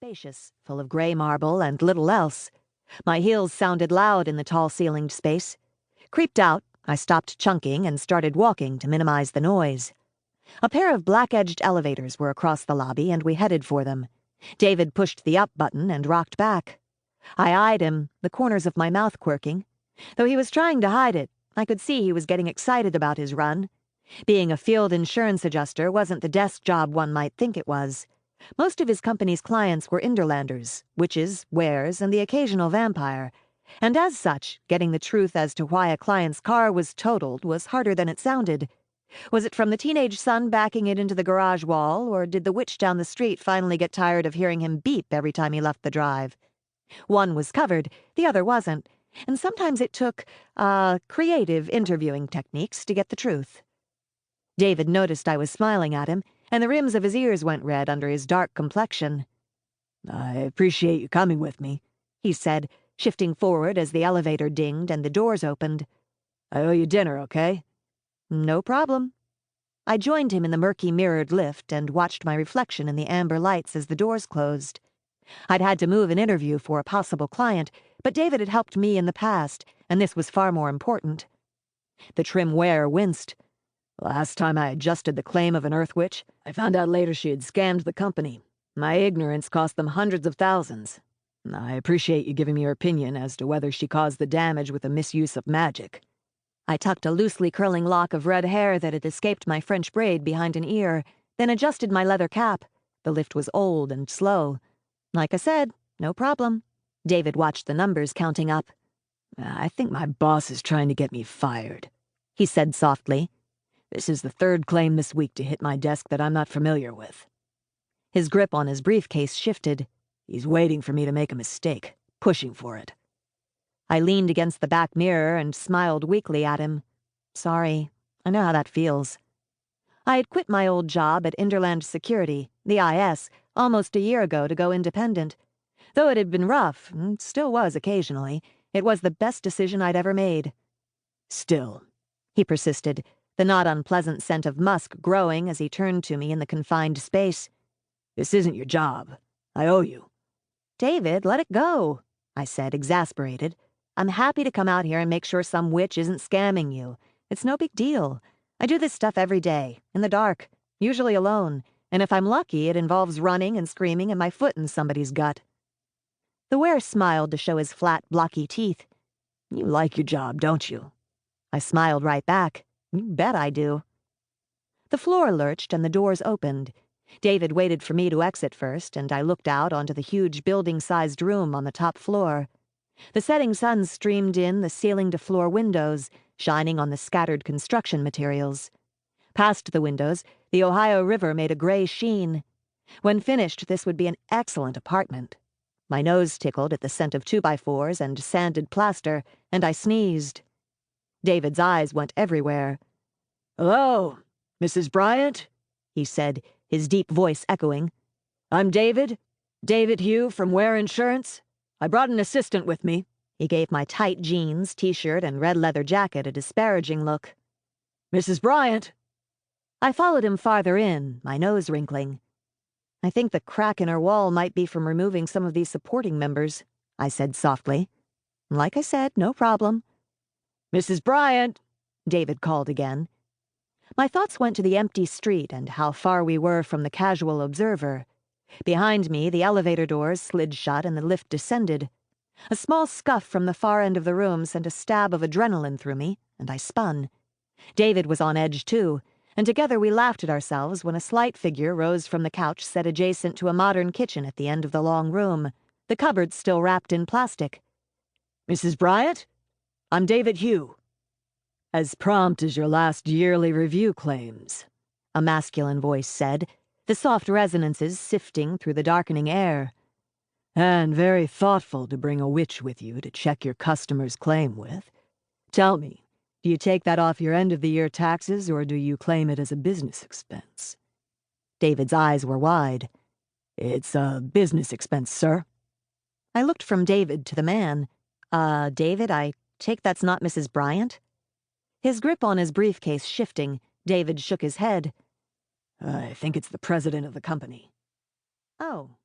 spacious, full of gray marble and little else. My heels sounded loud in the tall-ceilinged space. Creeped out, I stopped chunking and started walking to minimize the noise. A pair of black-edged elevators were across the lobby, and we headed for them. David pushed the up button and rocked back. I eyed him, the corners of my mouth quirking. Though he was trying to hide it, I could see he was getting excited about his run. Being a field insurance adjuster wasn't the desk job one might think it was. Most of his company's clients were Inderlanders, witches, wares, and the occasional vampire. And as such, getting the truth as to why a client's car was totaled was harder than it sounded. Was it from the teenage son backing it into the garage wall, or did the witch down the street finally get tired of hearing him beep every time he left the drive? One was covered, the other wasn't, and sometimes it took, creative interviewing techniques to get the truth. David noticed I was smiling at him, and the rims of his ears went red under his dark complexion. "I appreciate you coming with me," he said, shifting forward as the elevator dinged and the doors opened. "I owe you dinner, okay?" "No problem." I joined him in the murky mirrored lift and watched my reflection in the amber lights as the doors closed. I'd had to move an interview for a possible client, but David had helped me in the past, and this was far more important. The trim wearer winced. "Last time I adjusted the claim of an Earth Witch, I found out later she had scammed the company. My ignorance cost them hundreds of thousands. I appreciate you giving me your opinion as to whether she caused the damage with a misuse of magic." I tucked a loosely curling lock of red hair that had escaped my French braid behind an ear, then adjusted my leather cap. The lift was old and slow. Like I said, no problem. David watched the numbers counting up. "I think my boss is trying to get me fired," he said softly. "This is the third claim this week to hit my desk that I'm not familiar with." His grip on his briefcase shifted. "He's waiting for me to make a mistake, pushing for it." I leaned against the back mirror and smiled weakly at him. Sorry, I know how that feels. I had quit my old job at Inderland Security, the IS, almost a year ago to go independent. Though it had been rough, and still was occasionally, it was the best decision I'd ever made. "Still," he persisted, the not unpleasant scent of musk growing as he turned to me in the confined space. "This isn't your job. I owe you." "David, let it go," I said, exasperated. "I'm happy to come out here and make sure some witch isn't scamming you. It's no big deal. I do this stuff every day, in the dark, usually alone, and if I'm lucky, it involves running and screaming and my foot in somebody's gut." The wearer smiled to show his flat, blocky teeth. "You like your job, don't you?" I smiled right back. "You bet I do." The floor lurched and the doors opened. David waited for me to exit first, and I looked out onto the huge building-sized room on the top floor. The setting sun streamed in the ceiling-to-floor windows, shining on the scattered construction materials. Past the windows, the Ohio River made a gray sheen. When finished, this would be an excellent apartment. My nose tickled at the scent of 2x4s and sanded plaster, and I sneezed. David's eyes went everywhere. "Hello, Mrs. Bryant?" he said, his deep voice echoing. "I'm David Hugh from Ware Insurance. I brought an assistant with me." He gave my tight jeans, t-shirt, and red leather jacket a disparaging look. "Mrs. Bryant." I followed him farther in, my nose wrinkling. "I think the crack in her wall might be from removing some of these supporting members," I said softly. "Like I said, no problem." "Mrs. Bryant," David called again. My thoughts went to the empty street and how far we were from the casual observer. Behind me, the elevator doors slid shut and the lift descended. A small scuff from the far end of the room sent a stab of adrenaline through me, and I spun. David was on edge too, and together we laughed at ourselves when a slight figure rose from the couch set adjacent to a modern kitchen at the end of the long room, the cupboards still wrapped in plastic. "Mrs. Bryant, I'm David Hugh. As prompt as your last yearly review claims," a masculine voice said, the soft resonances sifting through the darkening air. "And very thoughtful to bring a witch with you to check your customer's claim with. Tell me, do you take that off your end-of-the-year taxes, or do you claim it as a business expense?" David's eyes were wide. "It's a business expense, sir." I looked from David to the man. David, I take that's not Mrs. Bryant?" His grip on his briefcase shifting, David shook his head. "I think it's the president of the company." "Oh."